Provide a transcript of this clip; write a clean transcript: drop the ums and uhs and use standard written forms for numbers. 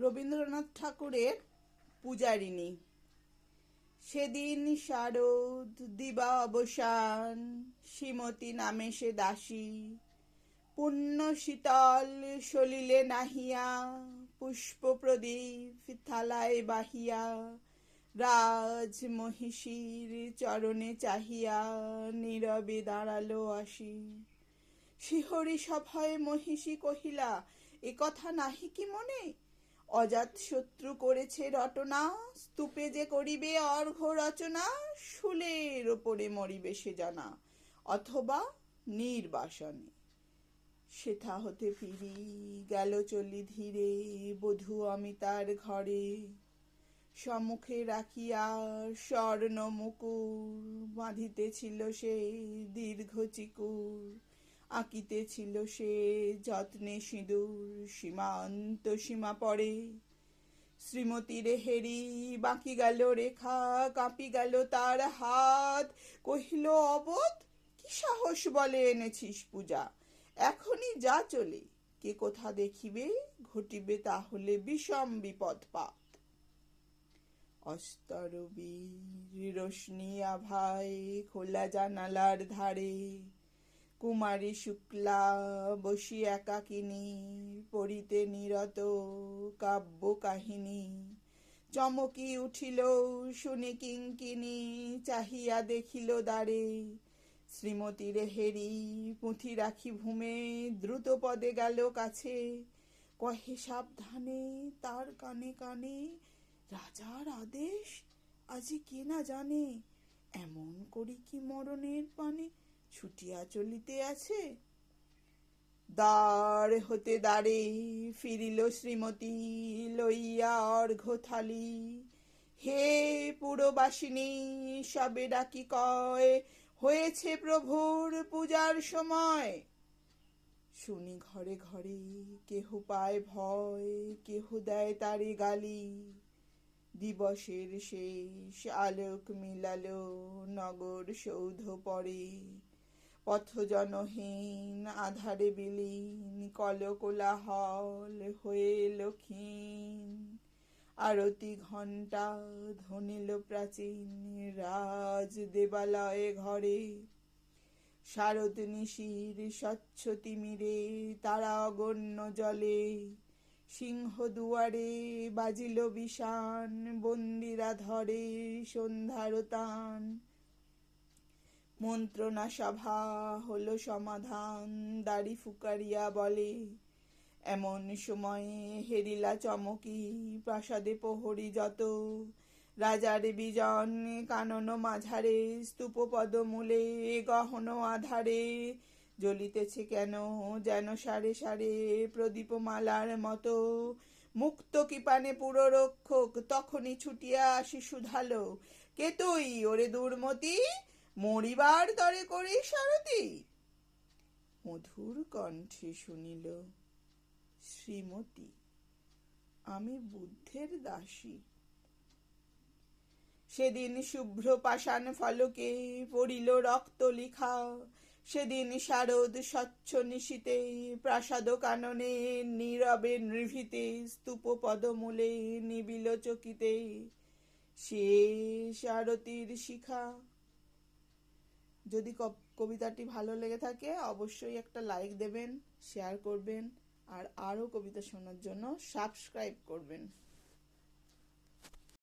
রবীন্দ্রনাথ ঠাকুরের পূজারিণী। সেদিন শারদ দিবা অবসান, শ্রীমতী নামে সে দাসী। পুণ্য শীতল সলিলে নাহিয়া, পুষ্প প্রদীপ থালায় বাহিয়া। রাজ মহিষীর চরণে চাহিয়া, নীরবে দাঁড়ালো আসি। শিহরি সভয়ে মহিষী কহিলা, এ কথা নাহি কি মনে? অজাত শত্রু করেছে রটনা, স্তূপে যে করিবে অর্ঘ্য রচনা। শুলের ওপরে মরিবে সে জানা, অথবা নির্বাসনে। সেথা হতে ফিরি গেল চলি ধীরে, বধূ অমিতার ঘরে। সম্মুখে রাখিয়া স্বর্ণ মুকুর, বাঁধিতেছিল সে দীর্ঘ চিকুর। আঁকিতেছিল সে যত্নে সিঁদুর, সীমান্ত সীমা পড়ে। শ্রীমতীর হেরি বাঁকি গেল রেখা, কাঁপি গেল তার হাত। কহিল, অবোধ, কি সাহস বলে এনেছিস পূজা? এখনই যা চলে, কে কোথা দেখিবে, ঘটিবে তাহলে বিষম বিপদপাত। অস্তরবীর রোশনি আভায় খোলা জানালার ধারে, কুমারী শুক্লা বসি একাকিনী, পড়িতে নিরত কাব্য কাহিনী। চমকি উঠিল শুনি কিঙ্কিনী, চাহিয়া দেখিল দ্বারে। শ্রীমতীর হেরি পুঁথি রাখি ভূমে, দ্রুত পদে গেল কাছে। কহে সাবধানে তার কানে কানে, রাজার আদেশ আজি কে না জানে। এমন করি কি মরণের পানে ছুটিয়া চলিতে আছে? দ্বার হতে দ্বারে ফিরিল শ্রীমতী, লইয়া অর্ঘ্য থালি। হে পুরবাসিনী, সবে ডাকি কয়, হয়েছে প্রভুর পূজার সময়। শুনি ঘরে ঘরে কেহ পায় ভয়, কেহ দেয় তারে গালি। দিবসের শেষ আলোক মিলালো নগর সৌধ পরে। পথজনহীন আধারে বিলীন, কলকোলাহল হয়ে এলো ক্ষীণ। আরতি ঘণ্টা ধ্বনিল প্রাচীন, রাজ দেবালয়ে ঘরে। শারদ নিশির স্বচ্ছ তিমিরে, তারা অগণ্য জলে। সিংহ দুয়ারে বাজিল বিষান, বন্দিরা ধরে সন্ধ্যার তান। মন্ত্রণা সভা হলো সমাধান, দাড়ি ফুকারিয়া বলে। এমন সময়ে হেরিলা চমকি, প্রাসাদে প্রহরী যত। রাজার বিজন কানন মাঝারে, স্তূপ পদমূলে গহন আধারে। জ্বলিতেছে কেন যেন সারে সারে, প্রদীপমালার মতো। মুক্ত কৃপানে পুররক্ষক তখনই ছুটিয়া আসি শুধালো, কে তুই ওরে দুর্মতি, মরিবার তরে করিস আরতি? মধুর কণ্ঠে শুনিল, শ্রীমতী, আমি বুদ্ধের দাসী। সেদিন শুভ্র পাষাণ ফলকে পড়িল রক্ত লিখা। সেদিন শারদ স্বচ্ছ নিশীতে, প্রাসাদ কাননে নীরবে নিভৃতে। স্তূপ পদমূলে নিবিল চকিতে, শেষ আরতির শিখা। যদি কবিতাটি ভালো লেগে থাকে অবশ্যই একটা লাইক দেবেন, শেয়ার করবেন, আর আরও কবিতা শোনার জন্য সাবস্ক্রাইব করবেন।